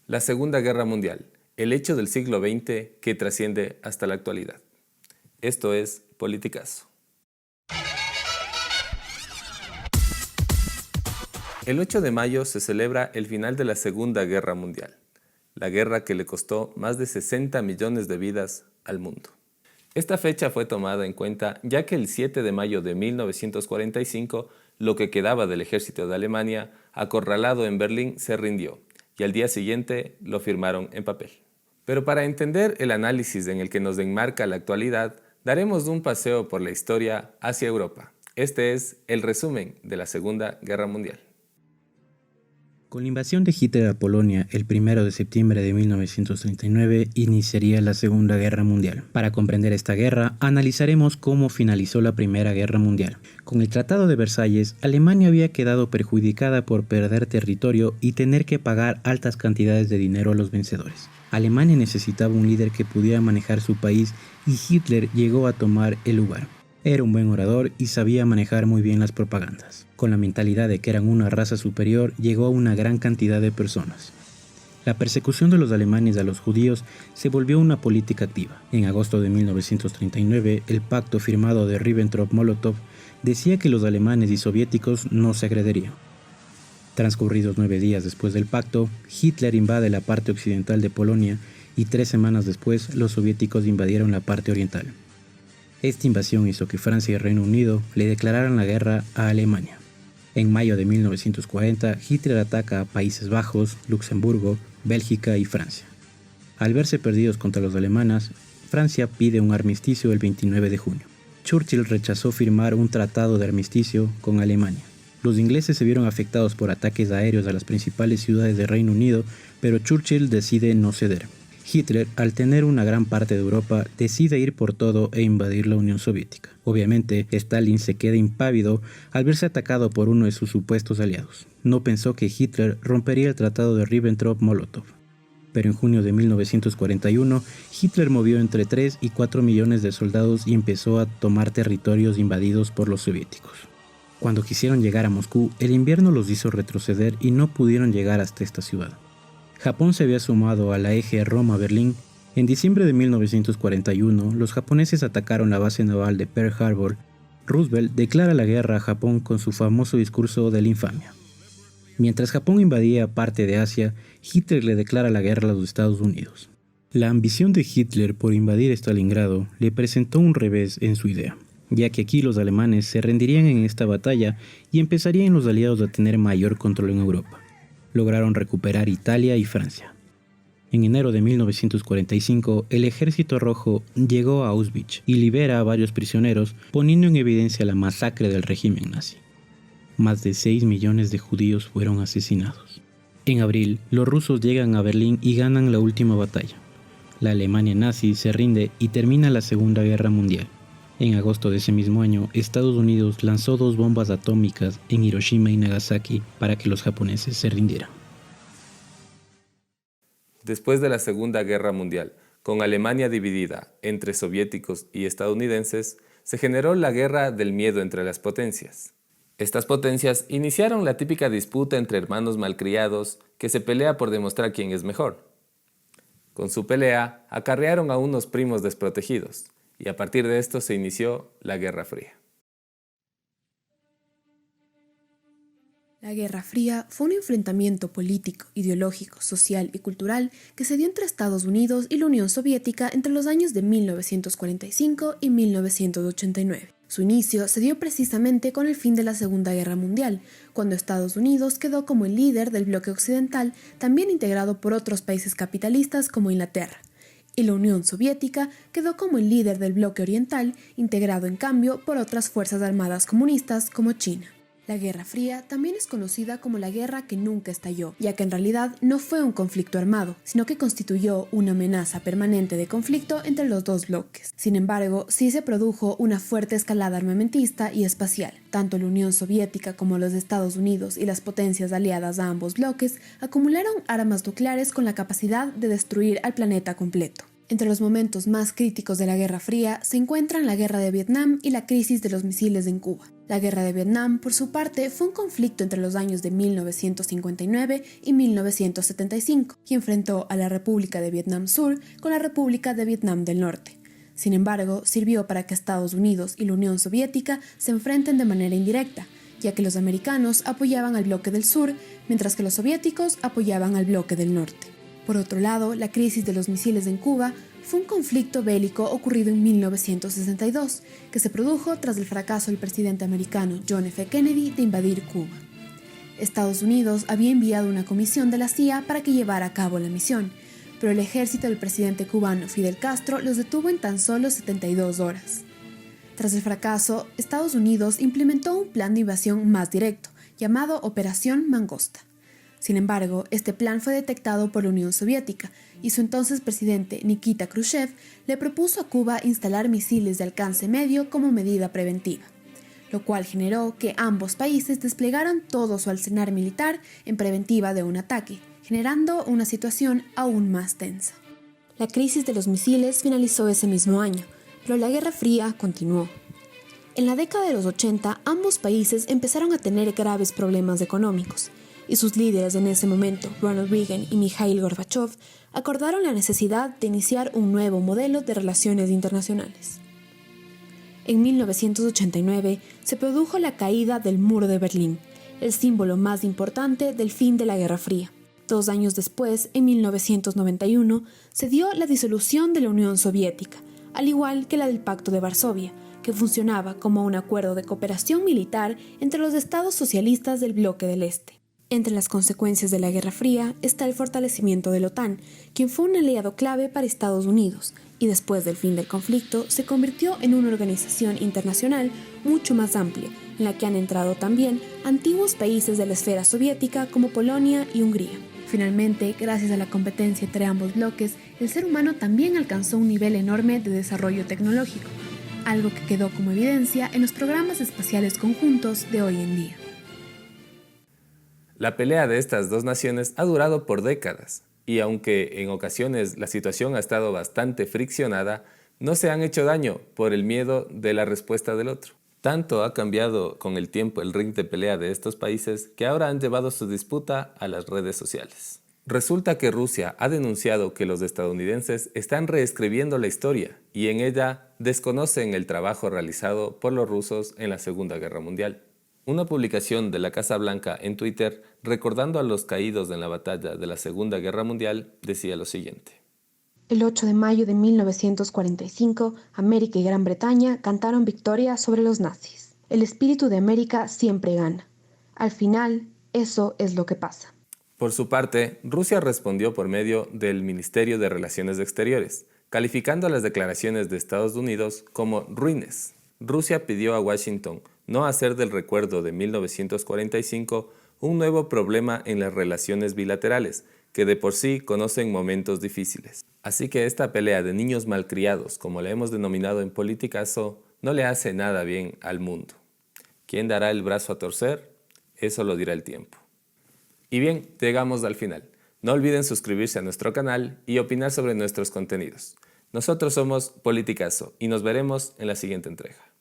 La Segunda Guerra Mundial, el hecho del siglo XX que trasciende hasta la actualidad. Esto es Politicazo. El 8 de mayo se celebra el final de la Segunda Guerra Mundial, la guerra que le costó más de 60 millones de vidas al mundo. Esta fecha fue tomada en cuenta ya que el 7 de mayo de 1945, lo que quedaba del ejército de Alemania, acorralado en Berlín, se rindió y al día siguiente lo firmaron en papel. Pero para entender el análisis en el que nos enmarca la actualidad, daremos un paseo por la historia hacia Europa. Este es el resumen de la Segunda Guerra Mundial. Con la invasión de Hitler a Polonia el 1 de septiembre de 1939 iniciaría la Segunda Guerra Mundial. Para comprender esta guerra, analizaremos cómo finalizó la Primera Guerra Mundial. Con el Tratado de Versalles, Alemania había quedado perjudicada por perder territorio y tener que pagar altas cantidades de dinero a los vencedores. Alemania necesitaba un líder que pudiera manejar su país y Hitler llegó a tomar el lugar. Era un buen orador y sabía manejar muy bien las propagandas. Con la mentalidad de que eran una raza superior, llegó a una gran cantidad de personas. La persecución de los alemanes a los judíos se volvió una política activa. En agosto de 1939, el pacto firmado de Ribbentrop-Molotov decía que los alemanes y soviéticos no se agredirían. Transcurridos 9 días después del pacto, Hitler invade la parte occidental de Polonia y 3 semanas después los soviéticos invadieron la parte oriental. Esta invasión hizo que Francia y Reino Unido le declararan la guerra a Alemania. En mayo de 1940, Hitler ataca a Países Bajos, Luxemburgo, Bélgica y Francia. Al verse perdidos contra los alemanes, Francia pide un armisticio el 29 de junio. Churchill rechazó firmar un tratado de armisticio con Alemania. Los ingleses se vieron afectados por ataques aéreos a las principales ciudades del Reino Unido, pero Churchill decide no ceder. Hitler, al tener una gran parte de Europa, decide ir por todo e invadir la Unión Soviética. Obviamente, Stalin se queda impávido al verse atacado por uno de sus supuestos aliados. No pensó que Hitler rompería el tratado de Ribbentrop-Molotov. Pero en junio de 1941, Hitler movió entre 3 y 4 millones de soldados y empezó a tomar territorios invadidos por los soviéticos. Cuando quisieron llegar a Moscú, el invierno los hizo retroceder y no pudieron llegar hasta esta ciudad. Japón se había sumado a la eje Roma-Berlín. En diciembre de 1941, los japoneses atacaron la base naval de Pearl Harbor. Roosevelt declara la guerra a Japón con su famoso discurso de la infamia. Mientras Japón invadía parte de Asia, Hitler le declara la guerra a los Estados Unidos. La ambición de Hitler por invadir Stalingrado le presentó un revés en su idea, ya que aquí los alemanes se rendirían en esta batalla y empezarían los aliados a tener mayor control en Europa. Lograron recuperar Italia y Francia. En enero de 1945, el Ejército Rojo llegó a Auschwitz y libera a varios prisioneros, poniendo en evidencia la masacre del régimen nazi. Más de 6 millones de judíos fueron asesinados. En abril, los rusos llegan a Berlín y ganan la última batalla. La Alemania nazi se rinde y termina la Segunda Guerra Mundial. En agosto de ese mismo año, Estados Unidos lanzó 2 bombas atómicas en Hiroshima y Nagasaki para que los japoneses se rindieran. Después de la Segunda Guerra Mundial, con Alemania dividida entre soviéticos y estadounidenses, se generó la guerra del miedo entre las potencias. Estas potencias iniciaron la típica disputa entre hermanos malcriados que se pelea por demostrar quién es mejor. Con su pelea, acarrearon a unos primos desprotegidos, y a partir de esto se inició la Guerra Fría. La Guerra Fría fue un enfrentamiento político, ideológico, social y cultural que se dio entre Estados Unidos y la Unión Soviética entre los años de 1945 y 1989. Su inicio se dio precisamente con el fin de la Segunda Guerra Mundial, cuando Estados Unidos quedó como el líder del bloque occidental, también integrado por otros países capitalistas como Inglaterra, y la Unión Soviética quedó como el líder del bloque oriental, integrado en cambio por otras fuerzas armadas comunistas como China. La Guerra Fría también es conocida como la guerra que nunca estalló, ya que en realidad no fue un conflicto armado, sino que constituyó una amenaza permanente de conflicto entre los dos bloques. Sin embargo, sí se produjo una fuerte escalada armamentista y espacial. Tanto la Unión Soviética como los Estados Unidos y las potencias aliadas a ambos bloques acumularon armas nucleares con la capacidad de destruir al planeta completo. Entre los momentos más críticos de la Guerra Fría se encuentran la Guerra de Vietnam y la crisis de los misiles en Cuba. La Guerra de Vietnam, por su parte, fue un conflicto entre los años de 1959 y 1975 y enfrentó a la República de Vietnam Sur con la República de Vietnam del Norte. Sin embargo, sirvió para que Estados Unidos y la Unión Soviética se enfrenten de manera indirecta, ya que los americanos apoyaban al bloque del sur, mientras que los soviéticos apoyaban al bloque del norte. Por otro lado, la crisis de los misiles en Cuba fue un conflicto bélico ocurrido en 1962, que se produjo tras el fracaso del presidente americano John F. Kennedy de invadir Cuba. Estados Unidos había enviado una comisión de la CIA para que llevara a cabo la misión, pero el ejército del presidente cubano Fidel Castro los detuvo en tan solo 72 horas. Tras el fracaso, Estados Unidos implementó un plan de invasión más directo, llamado Operación Mangosta. Sin embargo, este plan fue detectado por la Unión Soviética y su entonces presidente Nikita Khrushchev le propuso a Cuba instalar misiles de alcance medio como medida preventiva, lo cual generó que ambos países desplegaran todo su arsenal militar en preventiva de un ataque, generando una situación aún más tensa. La crisis de los misiles finalizó ese mismo año, pero la Guerra Fría continuó. En la década de los 80, ambos países empezaron a tener graves problemas económicos, y sus líderes en ese momento, Ronald Reagan y Mikhail Gorbachev, acordaron la necesidad de iniciar un nuevo modelo de relaciones internacionales. En 1989 se produjo la caída del Muro de Berlín, el símbolo más importante del fin de la Guerra Fría. 2 años después, en 1991, se dio la disolución de la Unión Soviética, al igual que la del Pacto de Varsovia, que funcionaba como un acuerdo de cooperación militar entre los estados socialistas del bloque del Este. Entre las consecuencias de la Guerra Fría está el fortalecimiento de la OTAN, quien fue un aliado clave para Estados Unidos, y después del fin del conflicto se convirtió en una organización internacional mucho más amplia, en la que han entrado también antiguos países de la esfera soviética como Polonia y Hungría. Finalmente, gracias a la competencia entre ambos bloques, el ser humano también alcanzó un nivel enorme de desarrollo tecnológico, algo que quedó como evidencia en los programas espaciales conjuntos de hoy en día. La pelea de estas dos naciones ha durado por décadas, y aunque en ocasiones la situación ha estado bastante friccionada, no se han hecho daño por el miedo de la respuesta del otro. Tanto ha cambiado con el tiempo el ring de pelea de estos países que ahora han llevado su disputa a las redes sociales. Resulta que Rusia ha denunciado que los estadounidenses están reescribiendo la historia y en ella desconocen el trabajo realizado por los rusos en la Segunda Guerra Mundial. Una publicación de la Casa Blanca en Twitter, recordando a los caídos en la batalla de la Segunda Guerra Mundial, decía lo siguiente. El 8 de mayo de 1945, América y Gran Bretaña cantaron victoria sobre los nazis. El espíritu de América siempre gana. Al final, eso es lo que pasa. Por su parte, Rusia respondió por medio del Ministerio de Relaciones Exteriores, calificando las declaraciones de Estados Unidos como ruines. Rusia pidió a Washington no hacer del recuerdo de 1945 un nuevo problema en las relaciones bilaterales, que de por sí conocen momentos difíciles. Así que esta pelea de niños malcriados, como la hemos denominado en Politicazo, no le hace nada bien al mundo. ¿Quién dará el brazo a torcer? Eso lo dirá el tiempo. Y bien, llegamos al final. No olviden suscribirse a nuestro canal y opinar sobre nuestros contenidos. Nosotros somos Politicazo y nos veremos en la siguiente entrega.